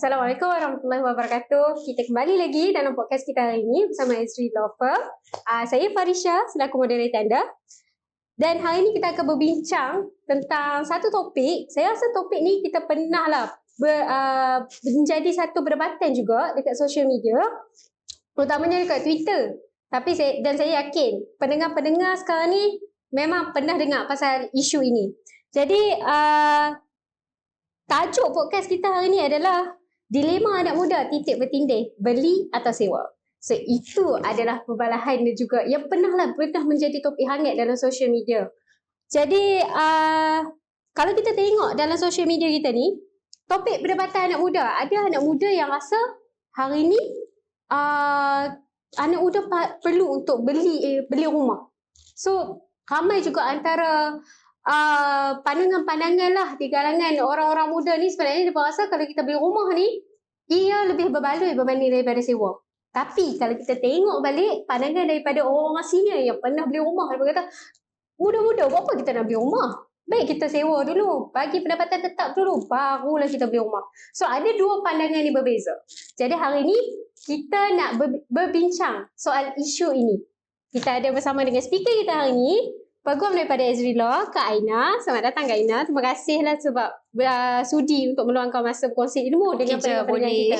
Assalamualaikum warahmatullahi wabarakatuh. Kita kembali lagi dalam podcast kita hari ini bersama Ezri Law Firm. Saya Farisha selaku moderator anda. Dan hari ini kita akan berbincang tentang satu topik. Saya rasa topik ni kita pernah lah menjadi satu perdebatan juga dekat social media. Terutamanya dekat Twitter. Saya yakin pendengar-pendengar sekarang ni memang pernah dengar pasal isu ini. Jadi tajuk podcast kita hari ni adalah dilema anak muda titik bertindih, beli atau sewa. So itu adalah perbalahan dan juga yang pernah menjadi topik hangat dalam social media. Jadi kalau kita tengok dalam social media kita ni, topik perdebatan anak muda, ada anak muda yang rasa hari ni anak muda perlu untuk beli rumah. So ramai juga antara pandangan-pandangan lah di kalangan orang-orang muda ni. Sebenarnya dia rasa kalau kita beli rumah ni, ia lebih berbaloi berbanding daripada sewa. Tapi kalau kita tengok balik pandangan daripada orang-orang senior yang pernah beli rumah, dia kata muda-muda buat apa kita nak beli rumah, baik kita sewa dulu, bagi pendapatan tetap dulu, barulah kita beli rumah. So ada dua pandangan ni berbeza. Jadi hari ni kita nak berbincang soal isu ini. Kita ada bersama dengan speaker kita hari ni, peguam daripada Ezri Law, Kak Aina. Selamat datang Kak Aina. Terima kasihlah sebab sudi untuk meluangkan masa berkongsi ilmu dengan pendengar-pendengar kita.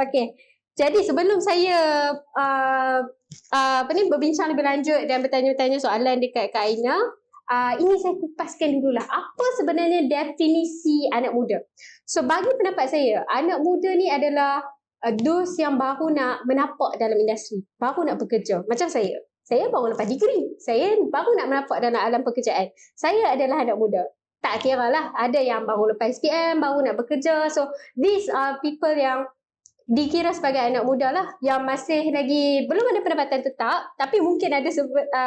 Okey. Jadi sebelum saya berbincang lebih lanjut dan bertanya-tanya soalan dekat Kak Aina, ini saya kupaskan dululah apa sebenarnya definisi anak muda. So bagi pendapat saya, anak muda ni adalah those yang baru nak menapak dalam industri, baru nak bekerja. Macam saya. Saya baru lepas degree. Saya baru nak menapak dalam alam pekerjaan. Saya adalah anak muda. Tak kira lah. Ada yang baru lepas SPM, baru nak bekerja. So, these are people yang dikira sebagai anak muda lah. Yang masih lagi belum ada pendapatan tetap. Tapi mungkin ada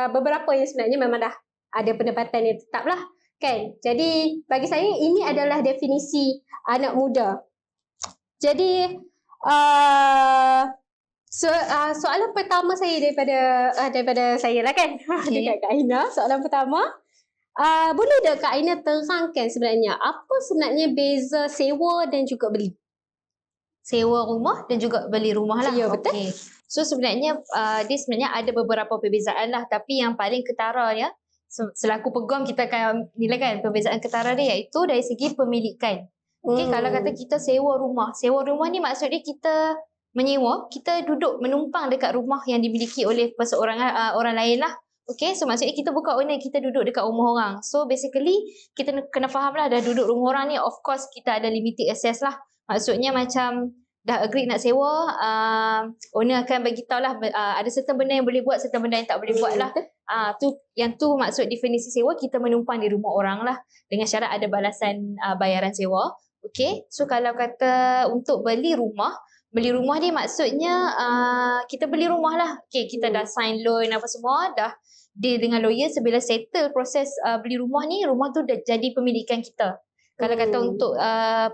beberapa yang sebenarnya memang dah ada pendapatan yang tetap lah. Kan? Jadi, bagi saya ini adalah definisi anak muda. Jadi, soalan pertama saya daripada saya lah kan, dekat Kak Aina. Soalan pertama, boleh tak Kak Aina terangkan sebenarnya apa sebenarnya beza sewa dan juga beli? Sewa rumah dan juga beli rumah lah. Ya, betul. Okay. So sebenarnya dia sebenarnya ada beberapa perbezaan lah, tapi yang paling ketara ya, selaku peguam kita akan nilai kan perbezaan ketara dia, iaitu dari segi pemilikan. Okay, kalau kata kita sewa rumah ni maksudnya kita menyewa, kita duduk menumpang dekat rumah yang dimiliki oleh perseorangan orang lain lah. Okay, so maksudnya kita bukan owner, kita duduk dekat rumah orang. So basically kita kena faham lah, dah duduk rumah orang ni, of course kita ada limited access lah. Maksudnya macam dah agree nak sewa, owner akan bagi tahu lah ada certain benda yang boleh buat, certain benda yang tak boleh buat lah. Tu maksud definisi sewa, kita menumpang di rumah orang lah dengan syarat ada balasan bayaran sewa. Okay, so kalau kata untuk beli rumah ni maksudnya kita beli rumah lah. Okay, kita dah sign loan apa semua, dah deal dengan lawyer, sebila settle proses beli rumah ni, rumah tu dah jadi pemilikan kita. Kalau kata untuk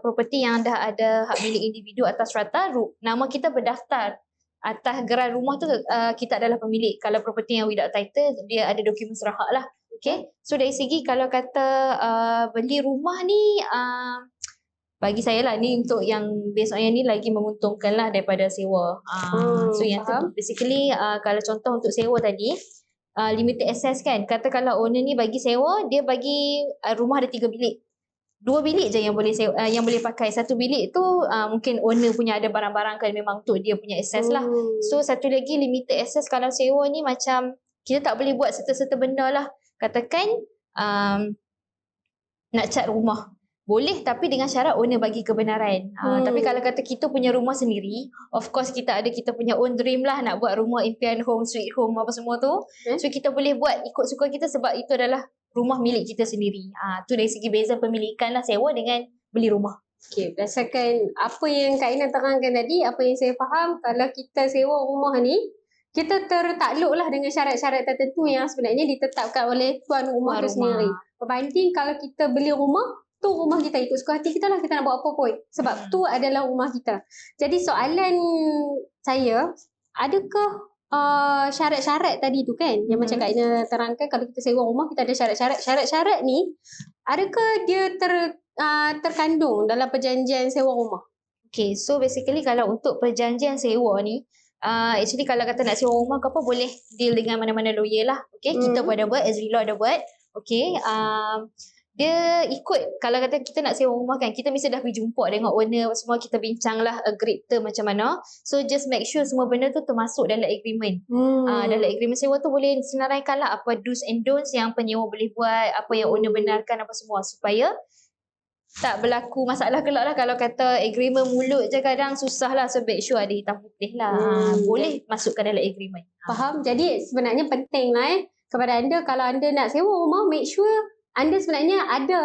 property yang dah ada hak milik individu atas strata, nama kita berdaftar atas geran rumah tu, kita adalah pemilik. Kalau property yang without title, dia ada dokumen serah hak lah. Okay, so dari segi kalau kata beli rumah ni, bagi saya lah ni untuk yang based on yang ni lagi menguntungkan lah daripada sewa. So yang tu basically kalau contoh untuk sewa tadi, limited access kan. Kata kalau owner ni bagi sewa, dia bagi rumah ada 3 bilik. 2 bilik je yang boleh sewa, yang boleh pakai. 1 bilik tu mungkin owner punya ada barang-barang kan, memang untuk dia punya access lah. So satu lagi limited access kalau sewa ni macam kita tak boleh buat serta-serta benda lah. Katakan nak cat rumah. Boleh, tapi dengan syarat owner bagi kebenaran. Tapi kalau kata kita punya rumah sendiri, of course kita punya own dream lah, nak buat rumah impian home, sweet home apa semua tu. So kita boleh buat ikut suka kita sebab itu adalah rumah milik kita sendiri. Tu dari segi beza pemilikan lah sewa dengan beli rumah. Okay, berdasarkan apa yang Kak Aina terangkan tadi, apa yang saya faham, kalau kita sewa rumah ni, kita tertakluk lah dengan syarat-syarat tertentu yang sebenarnya ditetapkan oleh tuan rumah tu sendiri. Berbanding kalau kita beli rumah, tu rumah kita, ikut suka hati kita lah, kita nak buat apa pun. Sebab tu adalah rumah kita. Jadi soalan saya, adakah syarat-syarat tadi tu kan, yang macam Kak Aina terangkan, kalau kita sewa rumah kita ada syarat-syarat. Syarat-syarat ni, adakah dia terkandung dalam perjanjian sewa rumah? Okay, so basically kalau untuk perjanjian sewa ni, actually kalau kata nak sewa rumah ke apa, boleh deal dengan mana-mana lawyer lah. Okay, kita pun ada buat, Ezri Law ada buat. Okay, dia ikut, kalau kata kita nak sewa rumah kan, kita mesti dah pergi jumpa dengan owner, semua kita bincang lah, agreed term macam mana. So just make sure semua benda tu termasuk dalam agreement. Dalam agreement sewa tu boleh senaraikan lah apa do's and don'ts yang penyewa boleh buat, apa yang owner benarkan, apa semua, supaya tak berlaku masalah kelak lah. Kalau kata agreement mulut je kadang susah lah. So make sure ada hitam putih lah. Boleh masukkan dalam agreement. Faham? Jadi sebenarnya penting lah kepada anda, kalau anda nak sewa rumah, make sure anda sebenarnya ada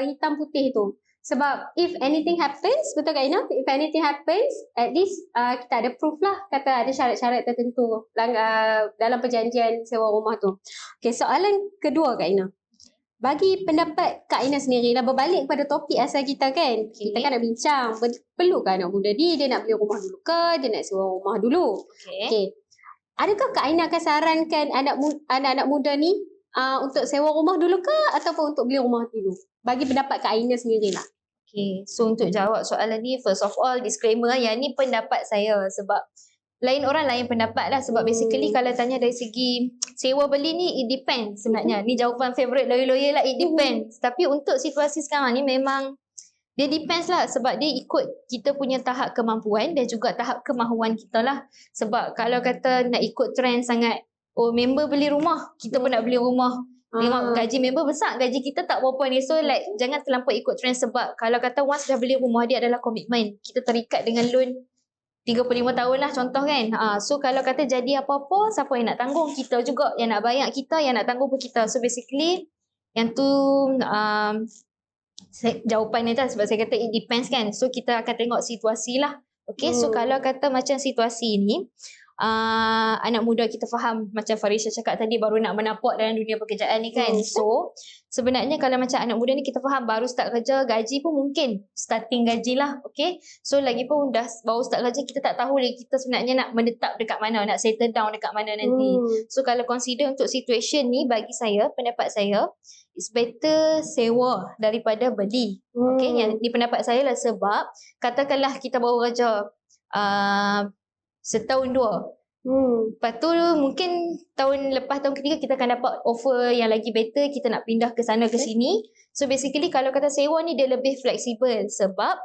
hitam putih tu. Sebab if anything happens, betul Kak Ina? If anything happens, at least kita ada proof lah, kata ada syarat-syarat tertentu dalam perjanjian sewa rumah tu. Okay, soalan kedua Kak Ina. Bagi pendapat Kak Ina sendiri, dah berbalik kepada topik asal kita kan. Okay. Kita kan nak bincang, perlu ke anak muda ni, dia nak beli rumah dulu ke, dia nak sewa rumah dulu. Okay. Adakah Kak Ina akan sarankan anak-anak muda ni untuk sewa rumah dulu ke ataupun untuk beli rumah dulu? Bagi pendapat Kak Ina sendirilah. Okay, so untuk jawab soalan ni, first of all disclaimer, yang ni pendapat saya sebab lain orang lain pendapat lah. Sebab basically kalau tanya dari segi sewa beli ni, it depends sebenarnya. Ni jawapan favourite lawyer-lawyer lah, it depends. Tapi untuk situasi sekarang ni memang dia depends lah, sebab dia ikut kita punya tahap kemampuan dan juga tahap kemahuan kita lah. Sebab kalau kata nak ikut trend sangat, oh member beli rumah, kita pun nak beli rumah. Tengok gaji member besar, gaji kita tak berapa ni. So like jangan terlampau ikut trend, sebab kalau kata once dah beli rumah, dia adalah komitmen. Kita terikat dengan loan 35 tahun lah contoh kan. So kalau kata jadi apa-apa, siapa yang nak tanggung? Kita juga. Yang nak bayar kita, yang nak tanggung pun kita. So basically yang tu jawapan ni sebab saya kata it depends kan. So kita akan tengok situasi lah. Okay, so kalau kata macam situasi ni, anak muda kita faham macam Farisha cakap tadi, baru nak menapak dalam dunia pekerjaan ni kan. So sebenarnya kalau macam anak muda ni kita faham baru start kerja, gaji pun mungkin starting gaji lah. Okay, so lagi pun dah baru start kerja, kita tak tahu lagi kita sebenarnya nak menetap dekat mana, nak settle down dekat mana nanti. So kalau consider untuk situation ni, bagi saya, pendapat saya, it's better sewa daripada beli. Okay, yang di pendapat saya lah, sebab katakanlah kita baru kerja setahun dua. Lepas tu mungkin tahun lepas, tahun ketiga kita akan dapat offer yang lagi better, kita nak pindah ke sana ke sini. So basically kalau kata sewa ni dia lebih fleksibel. Sebab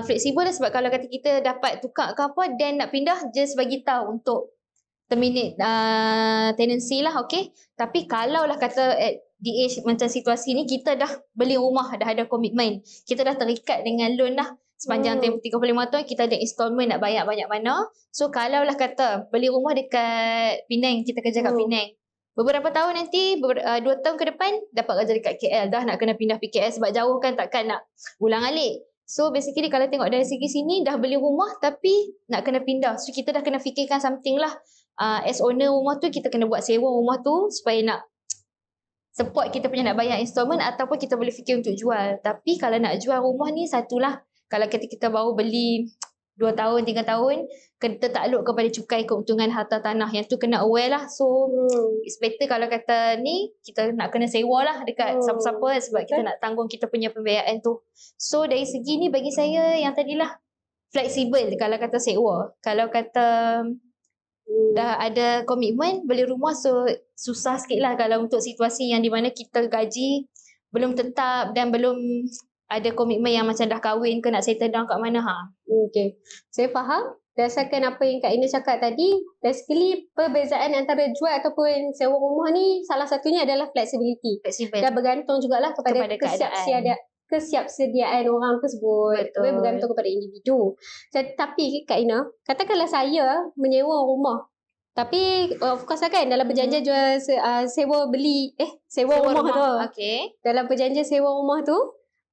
fleksibel sebab kalau kata kita dapat tukar ke apa, then nak pindah, just bagi tahu untuk terminate tenancy lah. Okay, tapi kalau lah kata at the age macam situasi ni, kita dah beli rumah, dah ada komitmen, kita dah terikat dengan loan lah sepanjang tempoh 35 tahun, kita ada installment nak bayar banyak mana. So kalau lah kata beli rumah dekat Penang, kita kerja kat Penang, beberapa tahun nanti, 2 tahun ke depan dapat kerja dekat KL, dah nak kena pindah PKL sebab jauh kan, takkan nak ulang alik. So basically kalau tengok dari segi sini, dah beli rumah tapi nak kena pindah, so kita dah kena fikirkan something lah. As owner rumah tu, kita kena buat sewa rumah tu supaya nak support kita punya nak bayar installment, ataupun kita boleh fikir untuk jual. Tapi kalau nak jual rumah ni, satulah, kalau kita baru beli 2 tahun, 3 tahun, kita takluk kepada cukai keuntungan harta tanah. Yang tu kena aware lah. So it's better kalau kata ni, kita nak kena sewa lah dekat siapa-siapa, sebab kita nak tanggung kita punya pembiayaan tu. So dari segi ni bagi saya yang tadilah fleksibel kalau kata sewa. Kalau kata dah ada komitmen beli rumah, so susah sikit lah kalau untuk situasi yang di mana kita gaji belum tetap dan belum ada komitmen yang macam dah kahwin ke nak settle down kat mana. Okay, saya faham. Berdasarkan apa yang Kak Ina cakap tadi, basically perbezaan antara jual ataupun sewa rumah ni, salah satunya adalah flexibility. Dan bergantung jugalah kepada kesiapsediaan orang tersebut. Bergantung kepada individu. Tapi Kak Ina, katakanlah saya menyewa rumah, tapi of course lah kan, dalam perjanjian jual sewa rumah tu. Okay. Dalam perjanjian sewa rumah tu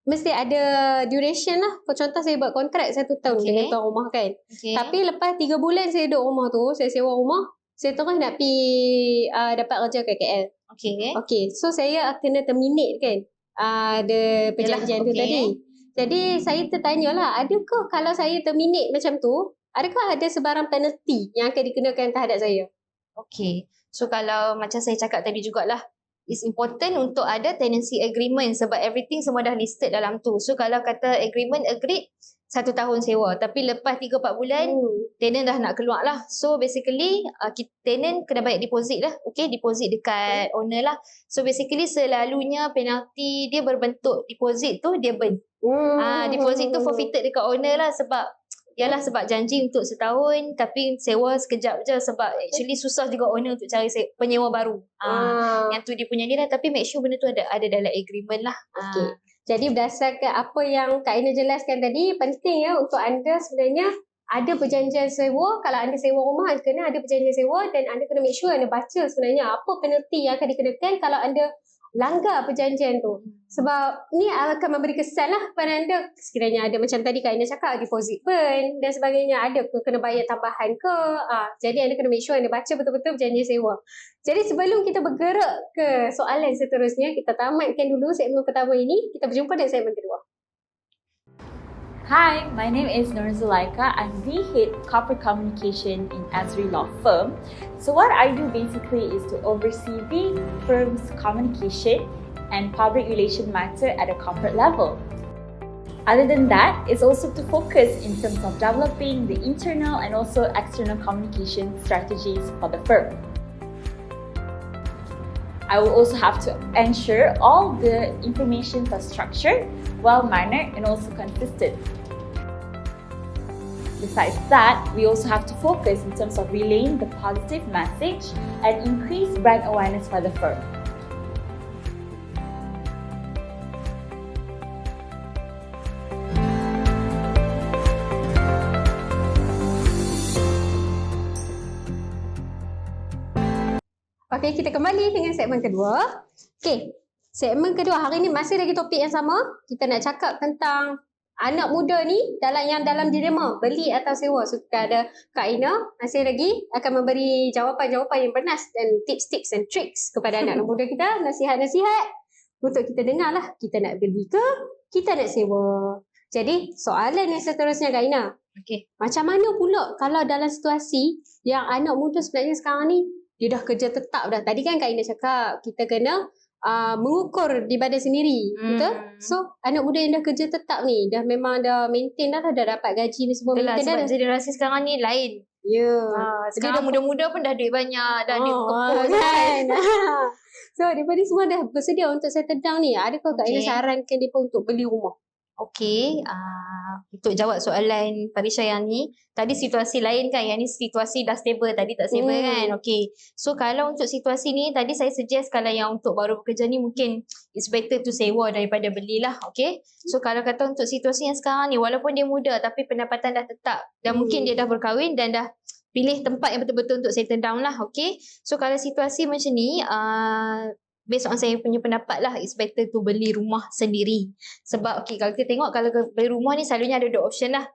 mesti ada duration lah. Contoh saya buat kontrak 1 tahun dengan tuan rumah kan. Tapi lepas 3 bulan saya duduk rumah tu, saya sewa rumah, saya terus nak pergi dapat kerja kat KL. Okay, so saya kena terminate kan ada perjanjian tu tadi. Jadi saya tertanyalah, adakah kalau saya terminate macam tu, adakah ada sebarang penalty yang akan dikenakan terhadap saya? Okay, so kalau macam saya cakap tadi jugalah, it's important untuk ada tenancy agreement sebab everything semua dah listed dalam tu. So kalau kata agreement agreed, 1 tahun sewa. Tapi lepas 3-4 bulan, tenant dah nak keluar lah. So basically, tenant kena bayar deposit lah. Okay, deposit dekat owner lah. So basically selalunya penalti dia berbentuk deposit tu dia burn. Deposit tu forfeited dekat owner lah sebab sebab janji untuk setahun tapi sewa sekejap je sebab actually susah juga owner untuk cari penyewa baru. Yang tu dia punya ni lah, tapi make sure benda tu ada dalam agreement lah. Okay. Jadi berdasarkan apa yang Kak Aina jelaskan tadi, penting ya untuk anda sebenarnya ada perjanjian sewa. Kalau anda sewa rumah, kena ada perjanjian sewa dan anda kena make sure anda baca sebenarnya apa penalti yang akan dikenakan kalau anda langgar perjanjian tu. Sebab ni akan memberi kesan lah kepada anda. Sekiranya ada macam tadi Kak Aina cakap, deposit burn dan sebagainya. Ada ke kena bayar tambahan ke? Jadi anda kena make sure anda baca betul-betul perjanjian sewa. Jadi sebelum kita bergerak ke soalan seterusnya, kita tamatkan dulu segmen pertama ini. Kita berjumpa di segmen kedua. Hi, my name is Nur Zulaika. I'm the head corporate communication in Azri Law Firm. So what I do basically is to oversee the firm's communication and public relation matter at a corporate level. Other than that, it's also to focus in terms of developing the internal and also external communication strategies for the firm. I will also have to ensure all the information are structured, well-mannered, and also consistent. Besides that, we also have to focus in terms of relaying the positive message and increase brand awareness for the firm. Okey, kita kembali dengan segmen kedua. Okey, segmen kedua hari ni masih lagi topik yang sama. Kita nak cakap tentang anak muda ni dalam dilema beli atau sewa. So kita ada Kak Aina masih lagi akan memberi jawapan-jawapan yang bernas dan tips-tips and tricks kepada anak muda kita, nasihat-nasihat untuk kita dengar lah, kita nak beli ke, kita nak sewa. Jadi soalan yang seterusnya Kak Aina, macam mana pula kalau dalam situasi yang anak muda sebenarnya sekarang ni dia dah kerja tetap dah. Tadi kan Kak Aina cakap kita kena mengukur di badan sendiri, betul? So anak muda yang dah kerja tetap ni dah memang dah maintain dah dapat gaji ni semua. Betul lah, sebab generasi sekarang ni lain. Sekarang muda-muda pun dah duit banyak, dah duit berkepul kan. So daripada semua dah bersedia untuk settle down ni, adakah Kak Aina sarankan mereka untuk beli rumah? Untuk jawab soalan Farisha yang ni, tadi situasi lain kan, yang ni situasi dah stable, tadi tak stable kan. So kalau untuk situasi ni, tadi saya suggest kalau yang untuk baru bekerja ni mungkin it's better to sewa daripada belilah. So kalau kata untuk situasi yang sekarang ni, walaupun dia muda tapi pendapatan dah tetap dan mungkin dia dah berkahwin dan dah pilih tempat yang betul-betul untuk settle down lah. So kalau situasi macam ni, based on saya punya pendapat lah, it's better to beli rumah sendiri. Sebab kalau kita tengok, kalau beli rumah ni selalunya ada 2 option lah.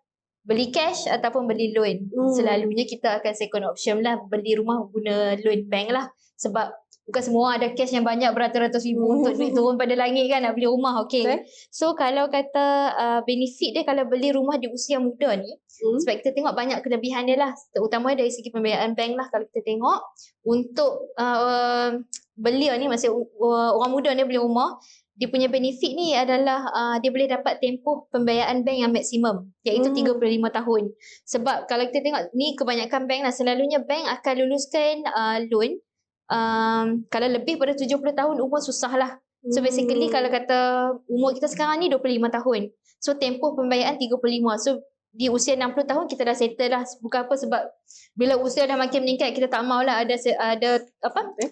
Beli cash ataupun beli loan. Selalunya kita akan second option lah, beli rumah guna loan bank lah. Sebab bukan semua ada cash yang banyak beratus-ratus ribu untuk duit turun pada langit kan nak beli rumah. So kalau kata benefit dia kalau beli rumah di usia muda ni, sebab kita tengok banyak kelebihan dia lah, terutama dari segi pembiayaan bank lah. Kalau kita tengok untuk beli ni, masih orang muda ni beli rumah, dia punya benefit ni adalah dia boleh dapat tempoh pembiayaan bank yang maksimum, iaitu 35 tahun. Sebab kalau kita tengok ni kebanyakan bank lah, selalunya bank akan luluskan loan kalau lebih pada 70 tahun umur susah lah. So basically kalau kata umur kita sekarang ni 25 tahun, so tempoh pembiayaan 35. So di usia 60 tahun kita dah settle lah. Bukan apa, sebab bila usia dah makin meningkat, kita tak mau lah ada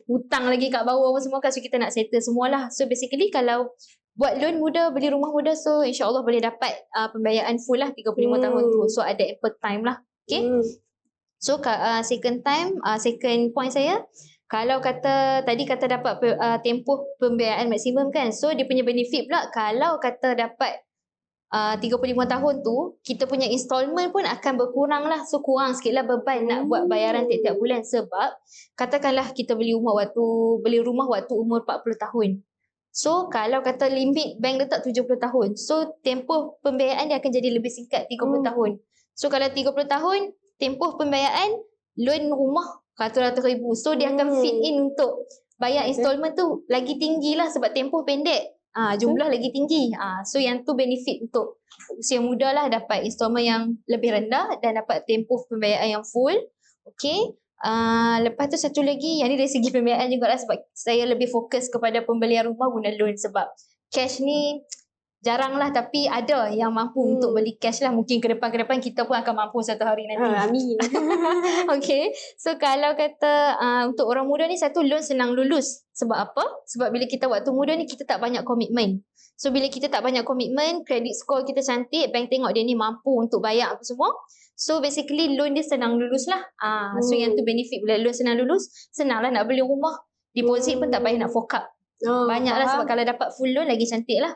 hutang lagi kat bawah apa semua kan. So kita nak settle semualah. So basically kalau buat loan muda, beli rumah muda, so insyaAllah boleh dapat pembiayaan full lah 35 tahun tu. So ada ample time lah. So second point saya, kalau tadi kata dapat tempoh pembiayaan maksimum kan. So dia punya benefit pula, kalau kata dapat 35 tahun tu, kita punya installment pun akan berkurang lah. So kurang sikit lah beban nak buat bayaran tiap-tiap bulan. Sebab katakanlah kita beli rumah waktu umur 40 tahun. So kalau kata limit bank letak 70 tahun, so tempoh pembiayaan dia akan jadi lebih singkat 30 tahun. So kalau 30 tahun, tempoh pembiayaan loan rumah ratus-ratus ribu. So dia akan fit in untuk bayar installment tu lagi tinggi lah sebab tempoh pendek. jumlah lagi tinggi. So yang tu benefit untuk usia muda lah, dapat installment yang lebih rendah dan dapat tempoh pembiayaan yang full. Okay. Lepas tu satu lagi, yang ni dari segi pembiayaan jugalah, sebab saya lebih fokus kepada pembelian rumah guna loan, sebab cash ni jarang lah, tapi ada yang mampu untuk beli cash lah. Mungkin ke depan kita pun akan mampu satu hari nanti. Amin. Okay. So kalau kata untuk orang muda ni, satu, loan senang lulus. Sebab apa? Sebab bila kita waktu muda ni kita tak banyak komitmen. So bila kita tak banyak komitmen, credit score kita cantik, bank tengok dia ni mampu untuk bayar apa semua. So basically loan dia senang lulus lah. So yang tu benefit, bila loan senang lulus, senang lah nak beli rumah. Deposit pun tak payah nak fork up. Banyak lah, sebab kalau dapat full loan lagi cantik lah.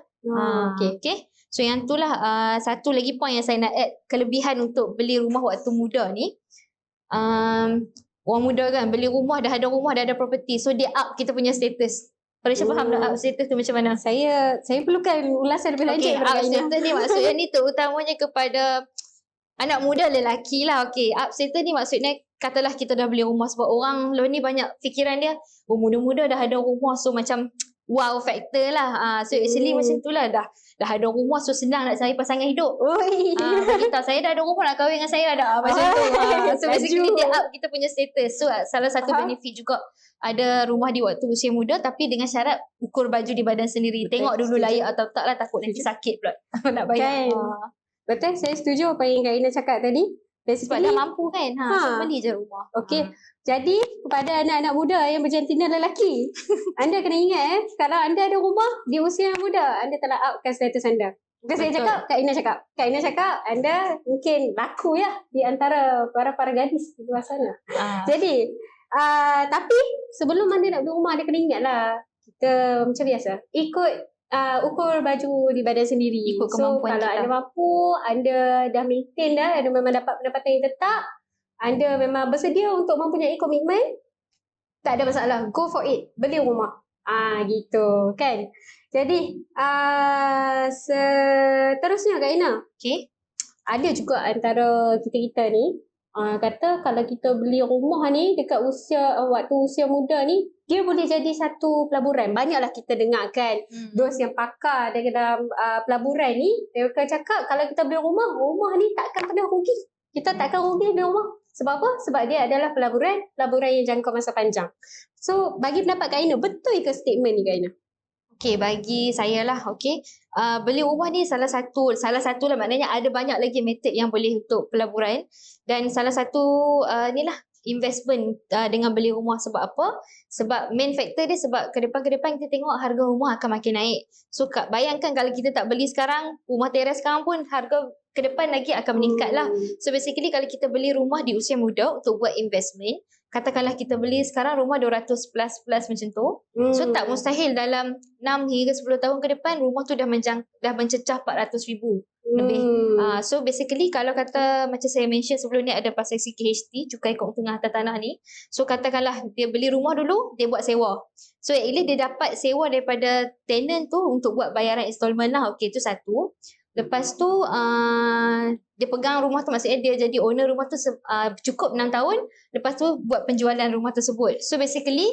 Okay. So yang tu lah satu lagi point yang saya nak add, kelebihan untuk beli rumah waktu muda ni. Orang muda kan beli rumah, dah ada rumah, dah ada property. So dia up kita punya status. Parisha faham tak up status tu macam mana? Saya perlukan ulasan lebih lanjut. Okay, up status ni maksudnya ni terutamanya kepada anak muda lelaki lah. Okay, up status ni maksudnya katalah kita dah beli rumah, sebab orang loan ni banyak fikiran dia, muda-muda dah ada rumah, so macam wow factor lah. So actually macam tu lah, dah ada rumah, so senang nak cari pasangan hidup. Bagi tahu saya dah ada rumah, nak kahwin dengan saya dah. Macam tu. So basically dia up kita punya status. So salah satu benefit juga ada rumah di waktu usia muda, tapi dengan syarat ukur baju di badan sendiri. Tengok dulu layak atau tak lah, takut nanti sakit pula nak bayar. Betul, saya setuju apa yang Kak Ina cakap tadi. Sebab dah mampu kan. So beli je rumah. Okey. Jadi kepada anak-anak muda yang berjantina lelaki, anda kena ingat kalau anda ada rumah di usia yang muda, anda telah upkan status anda. Bukan saya cakap, Kak Ina cakap anda mungkin laku ya di antara para gadis di luar sana. Jadi tapi sebelum anda nak beli rumah, anda kena ingatlah, kita macam biasa ikut ukur baju di badan sendiri. Ikut kemampuan kalau kita. anda mampu, anda dah maintain dah, anda memang dapat pendapatan yang tetap, anda memang bersedia untuk mempunyai komitmen, tak ada masalah, go for it, beli rumah. Gitu kan. Jadi seterusnya Kak Ina, Okay. ada juga antara kita ni kata kalau kita beli rumah ni dekat waktu usia muda ni, dia boleh jadi satu pelaburan. Banyaklah kita dengar kan, dos yang pakar dalam pelaburan ni, dia akan cakap kalau kita beli rumah ni takkan pernah rugi. Kita takkan rugi beli rumah. Sebab apa? Sebab dia adalah pelaburan yang jangka masa panjang. So bagi pendapat Kak Ina, betul ke statement ni Kak Ina? Okay, bagi saya lah, okay. Beli rumah ni salah satu lah, maknanya ada banyak lagi method yang boleh untuk pelaburan. Dan salah satu ni lah investment dengan beli rumah. Sebab apa? Sebab main factor dia, sebab ke depan kita tengok harga rumah akan makin naik. So bayangkan kalau kita tak beli sekarang, rumah teres sekarang pun harga ke depan lagi akan meningkat lah. So basically kalau kita beli rumah di usia muda untuk buat investment, katakanlah kita beli sekarang rumah 200 plus macam tu. So tak mustahil dalam 6 hingga 10 tahun ke depan rumah tu dah mencecah 400,000 lebih. So basically kalau kata macam saya mention sebelum ni, ada pasal CKHT, cukai keuntungan harta tanah ni. So katakanlah dia beli rumah dulu, dia buat sewa. So at least dia dapat sewa daripada tenant tu untuk buat bayaran installment lah. Okay, tu satu. Lepas tu dia pegang rumah tu, maksudnya dia jadi owner rumah tu cukup 6 tahun. Lepas tu buat penjualan rumah tersebut. So basically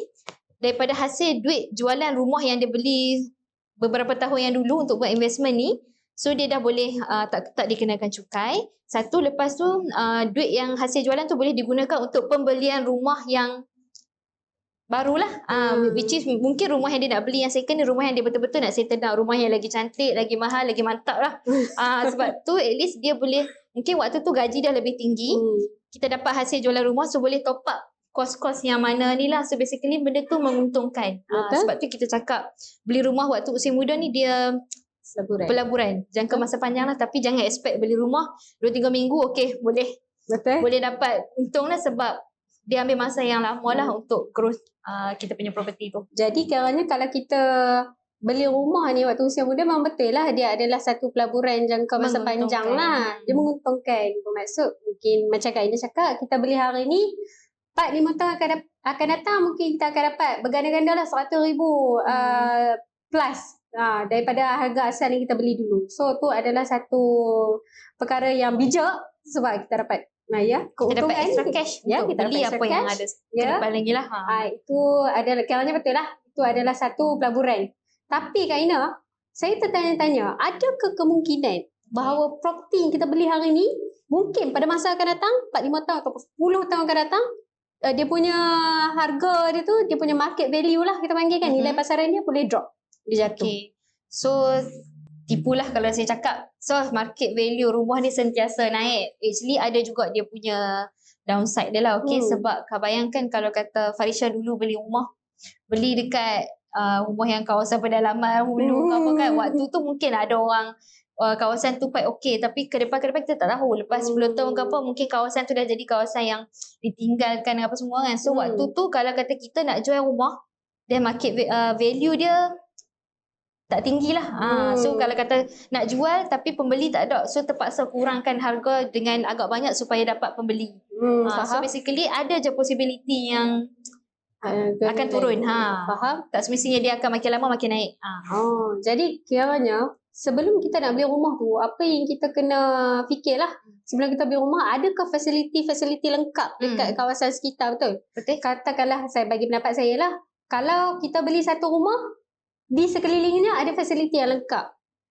daripada hasil duit jualan rumah yang dia beli beberapa tahun yang dulu untuk buat investment ni, so dia dah boleh tak dikenakan cukai. Satu, lepas tu duit yang hasil jualan tu boleh digunakan untuk pembelian rumah yang barulah, which is mungkin rumah yang dia nak beli yang second ni, rumah yang dia betul-betul nak settle down, rumah yang lagi cantik, lagi mahal, lagi mantap lah. Sebab tu at least dia boleh, mungkin waktu tu gaji dah lebih tinggi, kita dapat hasil jualan rumah, so boleh top up kos-kos yang mana ni lah. So basically benda tu menguntungkan. Sebab tu kita cakap beli rumah waktu usia muda ni dia pelaburan jangka masa panjang lah. Tapi jangan expect beli rumah 2-3 minggu okay boleh dapat untung lah, sebab dia ambil masa yang lama lah untuk growth kita punya property tu. Jadi kiranya kalau kita beli rumah ni waktu usia muda, memang betul lah dia adalah satu pelaburan jangka masa panjang lah. Dia menguntungkan. Bermaksud mungkin macam Kak Ina cakap, kita beli hari ni 4-5 tahun akan datang, mungkin kita akan dapat berganda-ganda lah 100,000 plus daripada harga asal yang kita beli dulu. So tu adalah satu perkara yang bijak, sebab kita dapat kita dapat extra cash untuk beli apa cash yang ada ke depan lagi lah. Itu adalah, kiranya betul lah, itu adalah satu pelaburan. Tapi Kak Ina, saya tertanya-tanya, adakah kemungkinan bahawa properti yang kita beli hari ni mungkin pada masa akan datang 4-5 tahun atau 10 tahun akan datang, dia punya harga dia tu, dia punya market value lah kita panggil kan, nilai pasaran dia boleh drop, dia jatuh. Okay. So tipulah kalau saya cakap. So market value rumah ni sentiasa naik. Actually ada juga dia punya downside dia lah. Okay. Sebab bayangkan kalau kata Farisha dulu beli rumah, beli dekat rumah yang kawasan pedalaman Hulu ke apa kan, waktu tu mungkin ada orang kawasan tu quite okay, tapi ke depan kita tak tahu. Lepas 10 tahun ke apa, mungkin kawasan tu dah jadi kawasan yang ditinggalkan apa semua kan. So waktu tu kalau kata kita nak jual rumah, dan market value dia tak tinggi lah. So kalau kata nak jual tapi pembeli tak ada, so terpaksa kurangkan harga dengan agak banyak supaya dapat pembeli. So basically ada je possibility yang akan turun. Faham? Tak semestinya dia akan makin lama makin naik. Jadi kiranya sebelum kita nak beli rumah tu, apa yang kita kena fikirlah sebelum kita beli rumah, adakah fasiliti-fasiliti lengkap dekat kawasan sekitar, betul? Betul. Katakanlah, saya bagi pendapat saya lah, kalau kita beli satu rumah, di sekelilingnya ada fasiliti yang lengkap.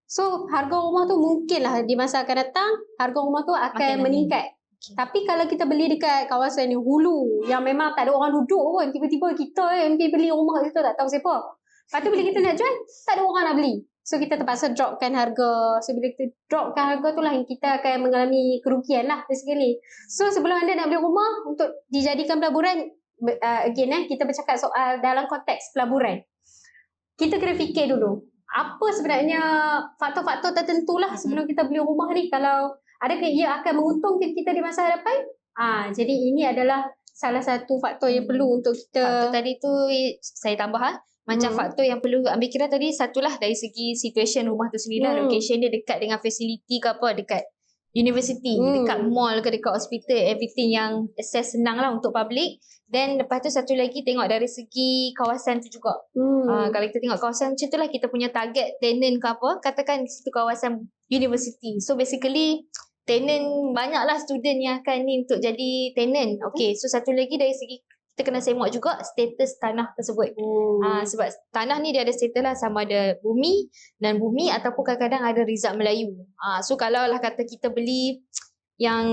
So harga rumah tu mungkinlah di masa akan datang, harga rumah tu akan meningkat. Tapi kalau kita beli dekat kawasan yang hulu, yang memang tak ada orang duduk pun, tiba-tiba kita yang pergi beli rumah situ tak tahu siapa. Lepas tu bila kita nak jual, tak ada orang nak beli. So kita terpaksa dropkan harga. So bila kita dropkan harga tu lah yang kita akan mengalami kerugian lah basically. So sebelum anda nak beli rumah untuk dijadikan pelaburan, again kita bercakap soal dalam konteks pelaburan. Kita kena fikir dulu, apa sebenarnya faktor-faktor tertentu lah sebelum kita beli rumah ni. Kalau adakah ia akan menguntungkan kita di masa hadapan? Jadi ini adalah salah satu faktor yang perlu untuk kita. Faktor tadi tu saya tambah macam faktor yang perlu ambil kira tadi, satulah dari segi situation rumah tu sendiri lah. Location dia dekat dengan facility ke apa, dekat university, dekat mall ke dekat hospital, everything yang access senang lah untuk public. Then lepas tu satu lagi tengok dari segi kawasan tu juga. Kalau kita tengok kawasan macam tu lah, kita punya target tenant ke apa, katakan situ kawasan university. So basically tenant, banyaklah student yang akan ni untuk jadi tenant. Okay, so satu lagi dari segi kita kena semak juga status tanah tersebut. Sebab tanah ni dia ada status lah, sama ada bumi dan bumi ataupun kadang-kadang ada Rizal Melayu. So kalau lah kata kita beli yang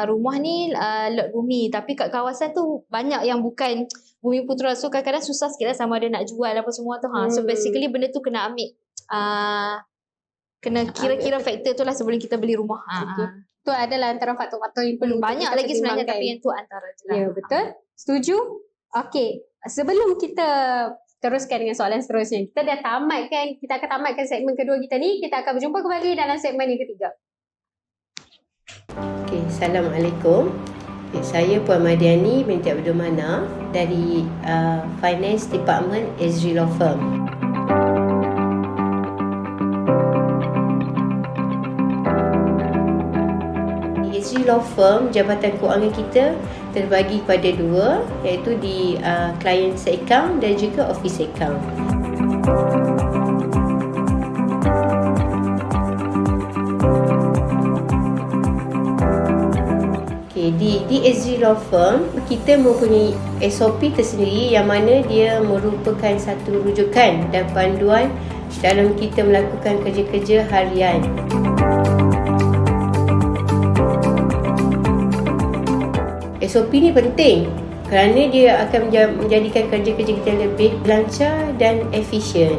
rumah ni lot bumi, tapi kat kawasan tu banyak yang bukan bumi putra. So kadang-kadang susah sikit lah sama ada nak jual apa semua tu. So basically benda tu kena ambil kena kira-kira faktor tu lah sebelum kita beli rumah. Tu adalah antara faktor-faktor yang perlu. Banyak lagi sebenarnya, tapi yang tu antara je lah. Ya, betul. Setuju? Okey. Sebelum kita teruskan dengan soalan seterusnya, kita dah tamatkan, kita akan tamatkan segmen kedua kita ni. Kita akan berjumpa kembali dalam segmen yang ketiga. Okey, Assalamualaikum. Saya Puan Madiani binti Abdul Mana dari Finance Department Ezri Law Firm. Ezri Law Firm, jabatan kewangan kita terbagi kepada dua, iaitu di client account dan juga office account. Okay, di Ezri Law Firm kita mempunyai SOP tersendiri yang mana dia merupakan satu rujukan dan panduan dalam kita melakukan kerja-kerja harian. SOP ni penting kerana dia akan menjadikan kerja-kerja kita lebih lancar dan efisien.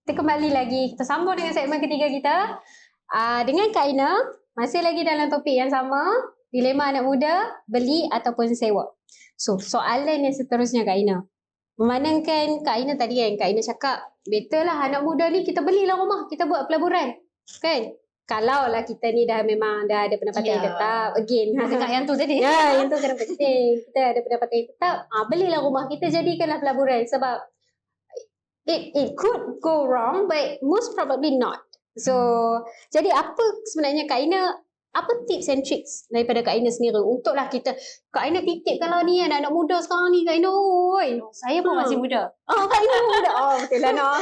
Kita kembali lagi, kita sambung dengan segmen ketiga kita. Dengan Kak Ina, masih lagi dalam topik yang sama, dilema anak muda, beli ataupun sewa. So, soalan yang seterusnya Kak Ina. Memandangkan Kak Ina tadi kan, Kak Ina cakap, better lah anak muda ni kita belilah rumah, kita buat pelaburan. Kan? Kalau lah kita ni memang dah ada pendapatan yang tetap, again. Dengar yang tu tadi. Ya, yang tu kena penting. Kita ada pendapatan yang tetap, belilah rumah, kita jadikanlah pelaburan. Sebab it could go wrong, but most probably not. So, jadi apa sebenarnya Kak Ina, apa tips and tricks daripada Kak Ina sendiri untuklah kita, Kak Ina titip kalau ni anak-anak muda sekarang ni Kak Ina, oi. Saya pun masih muda. Kak Ina muda. Betul lah nak.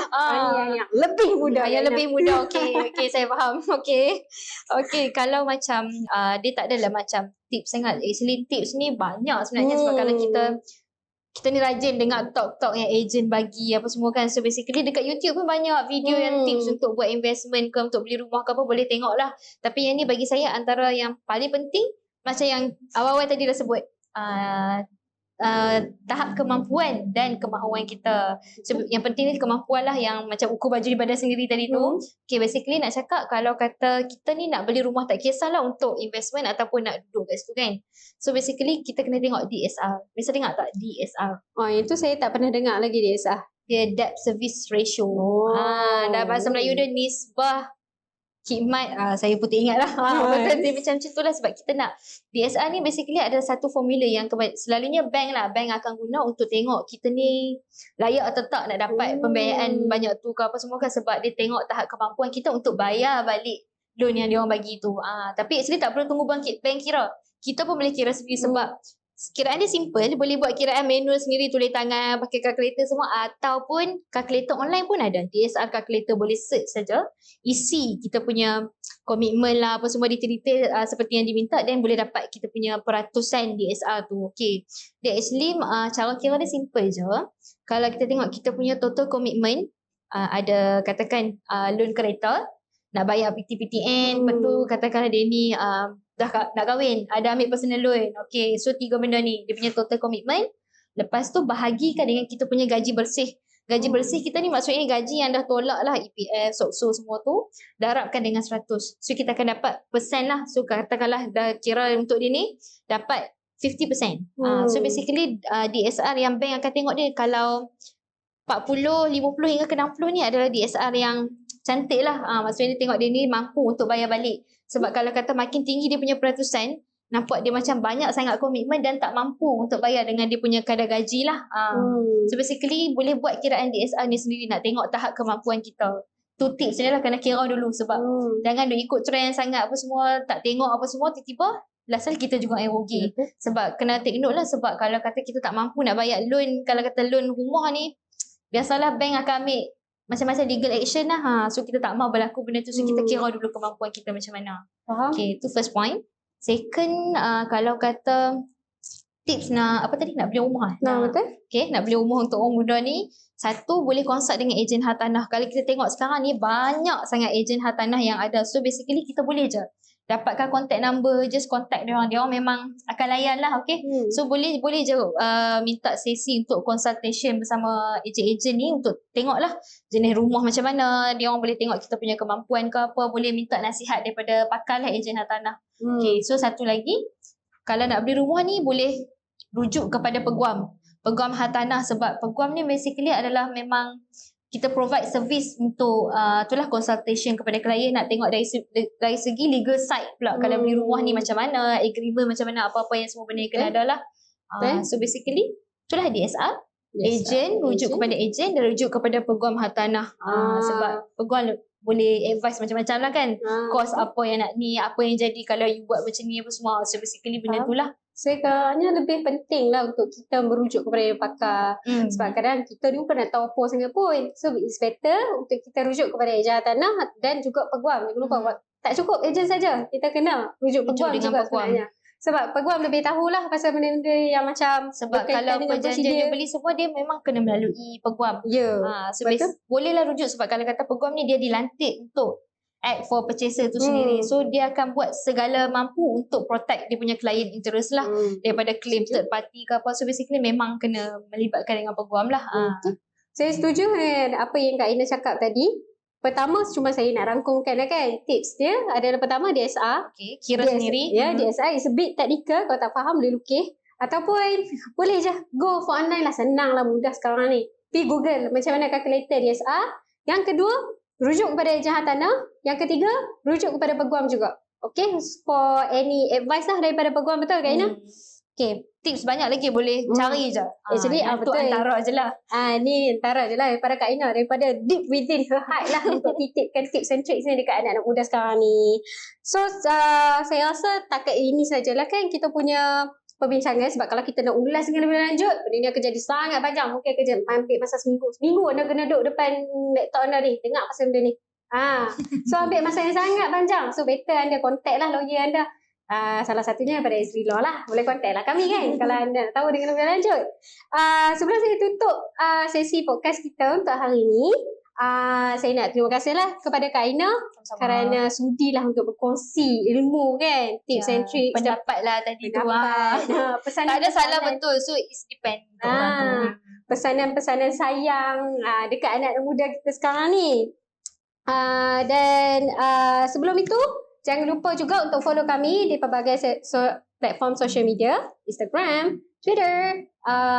Yang lebih muda. Yang lebih muda, okey, saya faham. Okey, kalau macam dia tak adalah macam tips sangat. Actually tips ni banyak sebenarnya sebab kalau kita kita ni rajin dengar talk-talk yang agent bagi apa semua kan. So basically dekat YouTube pun banyak video yang tips untuk buat investment ke, untuk beli rumah ke apa, boleh tengok lah. Tapi yang ni bagi saya antara yang paling penting, macam yang awal-awal tadi dah sebut, tahap kemampuan dan kemahuan kita. So, yang penting ni kemampuan lah, yang macam ukur baju di badan sendiri tadi tu. Okay, basically nak cakap kalau kata kita ni nak beli rumah, tak kisahlah untuk investment ataupun nak duduk kat situ kan. So basically kita kena tengok DSR. Biasa dengar tak DSR? Oh, yang tu saya tak pernah dengar lagi dia sah. Dia debt service ratio. Dalam bahasa Melayu dia nisbah khidmat. Saya pun tak ingat lah. Betul dia macam tu lah, sebab kita nak DSR ni basically ada satu formula yang selalunya bank akan guna untuk tengok kita ni layak atau tak nak dapat pembiayaan banyak tu ke apa semua kan, sebab dia tengok tahap kemampuan kita untuk bayar balik loan yang dia orang bagi tu. Tapi actually tak perlu tunggu bank kira. Kita pun boleh kira sendiri sebab kiraan dia simple, boleh buat kiraan manual sendiri, tulis tangan, pakai kalkulator semua, ataupun kalkulator online pun ada. DSR calculator boleh search saja, isi kita punya komitmen lah apa semua detail seperti yang diminta, dan boleh dapat kita punya peratusan DSR tu. Okay, dia actually cara kira dia simple je. Kalau kita tengok kita punya total komitmen, ada katakan loan kereta, nak bayar PTPTN, lepas tu katakanlah dia ni dah nak kahwin, ada ambil personal loan. Okay, so 3 benda ni dia punya total commitment. Lepas tu bahagikan dengan kita punya gaji bersih. Gaji bersih kita ni maksudnya gaji yang dah tolak lah, EPF, SOCSO semua tu, darabkan dengan 100. So kita akan dapat persen lah. So katakanlah dah kira untuk dia ni dapat 50%. So basically DSR yang bank akan tengok dia, kalau 40, 50 hingga ke 60 ni adalah DSR yang cantik lah. Maksudnya dia tengok dia ni mampu untuk bayar balik. Sebab kalau kata makin tinggi dia punya peratusan, nampak dia macam banyak sangat komitmen dan tak mampu untuk bayar dengan dia punya kadar gaji lah. So basically boleh buat kiraan DSR ni sendiri, nak tengok tahap kemampuan kita. Tu tips ni lah, kena kira dulu sebab jangan duk ikut trend sangat apa semua, tak tengok apa semua, tiba-tiba last kali kita juga yang rugi. Sebab kena take note lah, sebab kalau kata kita tak mampu nak bayar loan, kalau kata loan rumah ni, biasalah bank akan ambil macam-macam legal action lah. So kita tak mahu berlaku benda tu. So kita kira dulu kemampuan kita macam mana. Okay, tu first point. Second, kalau kata tips nak apa tadi, nak beli rumah. Betul. Okay, nak beli rumah untuk orang muda ni, satu, boleh consult dengan ejen hartanah. Kalau kita tengok sekarang ni banyak sangat ejen hartanah yang ada. So basically kita boleh je dapatkan contact number, just contact dia orang. Dia orang memang akan layan lah, okay. So boleh je minta sesi untuk consultation bersama ejen-ejen ni untuk tengok lah jenis rumah macam mana. Dia orang boleh tengok kita punya kemampuan ke apa, boleh minta nasihat daripada pakar lah ejen hartanah. Okay, so satu lagi, kalau nak beli rumah ni boleh rujuk kepada peguam hartanah, sebab peguam ni basically adalah memang kita provide service untuk itulah consultation kepada klien, nak tengok dari segi legal side pula. Kalau beli rumah ni macam mana, agreement macam mana, apa-apa yang semua benda yang kena ada lah. So basically itulah DSR. Ejen, rujuk kepada ejen dan rujuk kepada peguam hartanah. Sebab peguam boleh advice macam-macam lah kan. Kos apa yang nak ni, apa yang jadi kalau you buat macam ni apa semua. So basically benda tu lah. Sekarangnya lebih penting lah untuk kita merujuk kepada yang pakar. Sebab kadang kita ni bukan nak tahu apa sangat pun. So it's better untuk kita rujuk kepada ejen hartanah dan juga peguam. Jangan lupa tak cukup ejen saja, kita kena rujuk peguam juga sebenarnya. Sebab peguam lebih tahulah pasal benda-benda yang macam sebab kalau perjanjian beli semua dia memang kena melalui peguam. So bolehlah rujuk, sebab kalau kata peguam ni dia dilantik untuk act for purchaser tu sendiri. So dia akan buat segala mampu untuk protect dia punya client interest lah daripada claim third party ke apa. So basically memang kena melibatkan dengan peguam lah. Saya setuju dengan apa yang Kak Ina cakap tadi. Pertama, cuma saya nak rangkumkan lah kan. Tips dia adalah pertama DSR. Okay, kira sendiri. Ya, DSR is a bit technical. Kalau tak faham boleh lukis. Ataupun boleh je go for online lah. Senang lah, mudah sekarang ni. Pergi Google macam mana calculator DSR. Yang kedua, rujuk kepada ejen hartanah. Yang ketiga, rujuk kepada peguam juga. Okay, for any advice lah daripada peguam, betul Kak Ina? Okay, tips banyak lagi boleh cari je. Actually, betul. Antara je lah. Ni antara je lah daripada Kak Ina, daripada deep within her heart lah untuk titipkan tips and tricks ni dekat anak-anak muda sekarang ni. So, saya rasa takat ini sajalah kan kita punya perbincangan, sebab kalau kita nak ulas dengan lebih lanjut, benda ni akan jadi sangat panjang. Mungkin akan ambil masa seminggu anda kena duduk depan laptop anda ni, dengar pasal benda ni. So ambil masa yang sangat panjang. So better anda contact lah lawyer anda. Salah satunya daripada Ezri Law lah. Boleh contact lah kami kan kalau anda nak tahu dengan lebih lanjut. Sebelum saya tutup sesi podcast kita untuk hari ini, saya nak terima kasih lah kepada Kak Aina kerana sudilah untuk berkongsi ilmu kan, tips and tricks, pendapat lah tadi tu. pesanan Tak ada salah betul. So it's depend. pesanan-pesanan sayang dekat anak muda kita sekarang ni. Dan sebelum itu, jangan lupa juga untuk follow kami di pelbagai platform social media, Instagram, Twitter,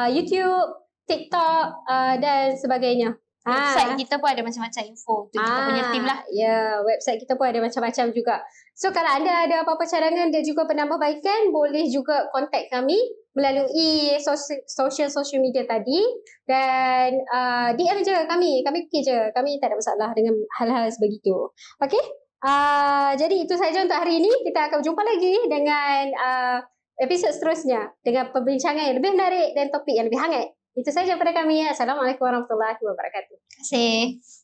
YouTube, TikTok dan sebagainya. Website kita pun ada macam-macam info untuk kita punya team lah. Ya, website kita pun ada macam-macam juga. So kalau anda ada apa-apa cadangan dan juga penambahbaikan, boleh juga contact kami melalui social media tadi, dan DM je kami okay je. Kami tak ada masalah dengan hal-hal sebegitu. Okay? Jadi itu saja untuk hari ini. Kita akan berjumpa lagi dengan episod seterusnya dengan perbincangan yang lebih menarik dan topik yang lebih hangat. Itu saja pada kami. Assalamualaikum warahmatullahi wabarakatuh. Terima kasih.